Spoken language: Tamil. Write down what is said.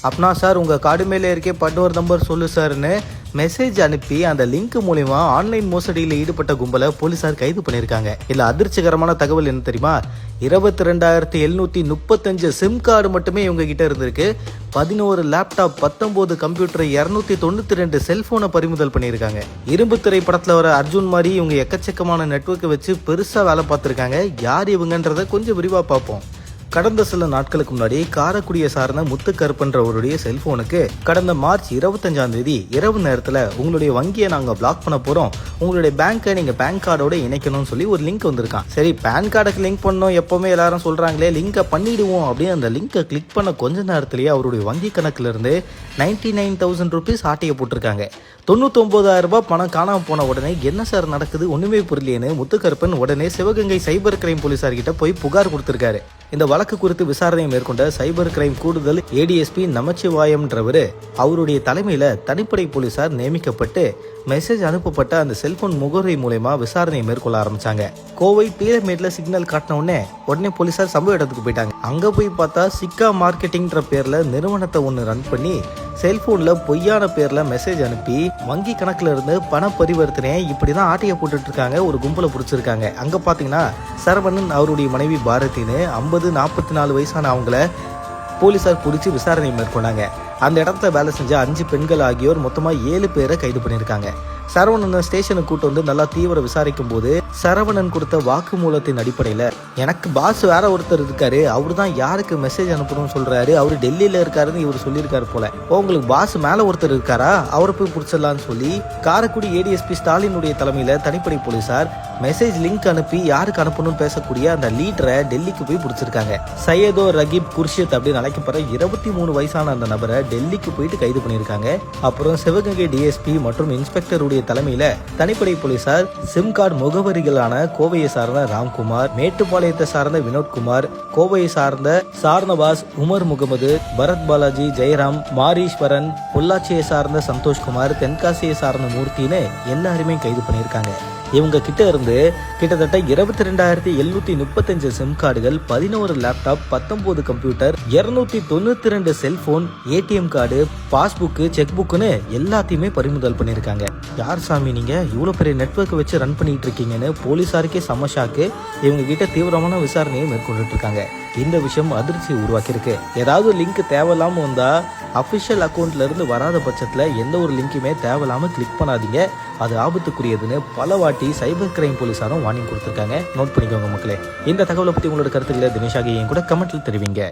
அப்படின்னா சார் உங்கள் கார்டு மேலே இருக்கே பன்னோர் நம்பர் சொல்லு சார்னு மெசேஜ் அனுப்பி அந்த லிங்க் மூலியமா ஆன்லைன் மோசடியில் ஈடுபட்ட கும்பலை போலீசார் கைது பண்ணியிருக்காங்க. இல்ல அதிர்ச்சிகரமான தகவல் என்ன தெரியுமா? 22,735 சிம் கார்டு மட்டுமே இவங்க கிட்ட இருந்திருக்கு. 11 லேப்டாப், 19 கம்ப்யூட்டர், 292 செல்போனை பறிமுதல் பண்ணியிருக்காங்க. இரும்பு திரை படத்துல வர அர்ஜுன் மாதிரி இவங்க எக்கச்சக்கமான நெட்வொர்க்கை வச்சு பெருசா வேலை பார்த்திருக்காங்க. யார் இவங்கன்றத கொஞ்சம் விரிவா பார்ப்போம். கடந்த சில நாட்களுக்கு முன்னாடி காரைக்குடியை சார்ந்த முத்துக்கருப்பன்றவருடைய செல்போனுக்கு கடந்த மார்ச் 25ஆம் தேதி இரவு நேரத்தில் உங்களுடைய வங்கியை நாங்கள் பிளாக் பண்ண போகிறோம், உங்களுடைய பேங்க்கை நீங்கள் பேன் கார்டோட இணைக்கணும்னு சொல்லி ஒரு லிங்க் வந்திருக்கான். சரி, பேன் கார்டுக்கு லிங்க் பண்ணோம், எப்போவுமே எல்லாரும் சொல்கிறாங்களே லிங்கை பண்ணிடுவோம் அப்படின்னு அந்த லிங்கை கிளிக் பண்ண கொஞ்ச நேரத்திலேயே அவருடைய வங்கி கணக்குல இருந்து 99,000 ருபீஸ் ஆட்டையை போட்டிருக்காங்க. 99,000 ரூபாய் பணம் காணாமல் போன உடனே என்ன சார் நடக்குது ஒன்றுமே புரியலேன்னு முத்துக்கருப்பன் உடனே சிவகங்கை சைபர் கிரைம் போலீசார்கிட்ட போய் புகார் கொடுத்திருக்காரு. இந்த வழக்கு குறித்து விசாரணையை மேற்கொண்ட சைபர் கிரைம் கூடுதல் ஏடிஎஸ்பி நமச்சிவாயம்ன்றவர் அவருடைய தலைமையில தனிப்படை போலீசார் நியமிக்கப்பட்டு மெசேஜ் அனுப்பப்பட்ட அந்த செல்போன் முகவரி மூலமா விசாரணையை மேற்கொள்ள ஆரம்பிச்சாங்க. கோவை பீரமேட்ல சிக்னல் காட்டின உடனே போலீசார் சம்பவ இடத்துக்கு போயிட்டாங்க. அங்க போய் பார்த்தா சிக்கா மார்க்கெட்டிங்ன்ற பேர்ல நிறுவனத்தை ஒன்று ரன் பண்ணி செல்போன்ல பொய்யான பேர்ல மெசேஜ் அனுப்பி வங்கி கணக்குல இருந்து பண பரிவர்த்தனை இப்படிதான் ஆட்டைய போட்டுட்டு இருக்காங்க. ஒரு கும்பலை பிடிச்சிருக்காங்க. அங்க பாத்தீங்கன்னா சரவணன் அவருடைய மனைவி பாரதின்னு 50-44 வயசான அவங்கள போலீசார் பிடிச்சி விசாரணை மேற்கொண்டாங்க. அந்த இடத்துல வேலை செஞ்ச 5 பெண்கள் ஆகியோர் மொத்தமா 7 பேரை கைது பண்ணியிருக்காங்க. சரவணன் ஸ்டேஷனுக்கு கூட்டு வந்து நல்லா தீவிர விசாரிக்கும் போது சரவணன் கொடுத்த வாக்குமூலத்தின் அடிப்படையில எனக்கு பாஸ் வேற ஒருத்தர் இருக்காரு, அவரு தான் யாருக்கு மெசேஜ் அனுப்பணும்னு சொல்றாரு, அவரு டெல்லியில இருக்காருன்னு இவர் சொல்லியிருக்காரு போல, உங்களுக்கு பாஸ் மேல ஒருத்தர் இருக்காரா, அவரை போய் பிடிச்சிடலான்னு சொல்லி காரைக்குடி ஏடிஎஸ்பி ஸ்டாலினுடைய தலைமையில தனிப்படை போலீசார் மெசேஜ் லிங்க் அனுப்பி யாருக்கு அனுப்பணும்னு பேசக்கூடிய அந்த லீடரை டெல்லிக்கு போய் பிடிச்சிருக்காங்க. சையதோ ரகீப் குர்ஷித் அப்படின்னு அழைக்கப்படுற 23 வயசான அந்த நபரை டெல்லிக்கு போயிட்டு கைது பண்ணியிருக்காங்க. அப்புறம் சிவகங்கை டிஎஸ்பி மற்றும் இன்ஸ்பெக்டருடைய தலைமையில தனிப்படை போலீசார் சிம் கார்டு முகவரிகளான கோவையை சார்ந்த ராம்குமார், மேட்டுப்பாளையத்தை சார்ந்த வினோத்குமார், கோவையை சார்ந்த சார்னவாஸ், உமர் முகமது, பரத் பாலாஜி, ஜெயராம், மாரீஸ்வரன், பொள்ளாச்சியை சார்ந்த சந்தோஷ்குமார், தென்காசியை சார்ந்த மூர்த்தின்னு எல்லாருமே கைது பண்ணியிருக்காங்க. இவங்க கிட்ட இருந்து கிட்டத்தட்ட 22,735 சிம் கார்டுகள், 11 laptop, 19 computer, 292 cellphone, ATM card, passbook, cheque புக்குன்னு எல்லாத்தையுமே பறிமுதல் பண்ணியிருக்காங்க. யார் சாமி நீங்க இவ்வளவு பெரிய நெட்வொர்க் வச்சு ரன் பண்ணிட்டு இருக்கீங்கன்னு போலீசாருக்கே சமஷாக்கு. இவங்க கிட்ட தீவிரமான விசாரணையை மேற்கொண்டுட்டு இருக்காங்க. இந்த விஷயம் அதிர்ச்சியை உருவாக்கியிருக்கு. ஏதாவது லிங்க் தேவையில்லாம வந்தா அபிஷியல் அக்கௌண்ட்ல இருந்து வராத பட்சத்துல எந்த ஒரு லிங்க்குமே தேவையில்லாம கிளிக் பண்ணாதீங்க, அது ஆபத்துக்குரியதுன்னு பல வாட்டி சைபர் கிரைம் போலீசாரும் வார்னிங் கொடுத்திருக்காங்க. நோட் பண்ணிக்கோங்க மக்களே. இந்த தகவலை பத்தி உங்களோட கருத்துக்களை தினேஷாக என் கூட கமெண்ட்ல தெரிவிங்க.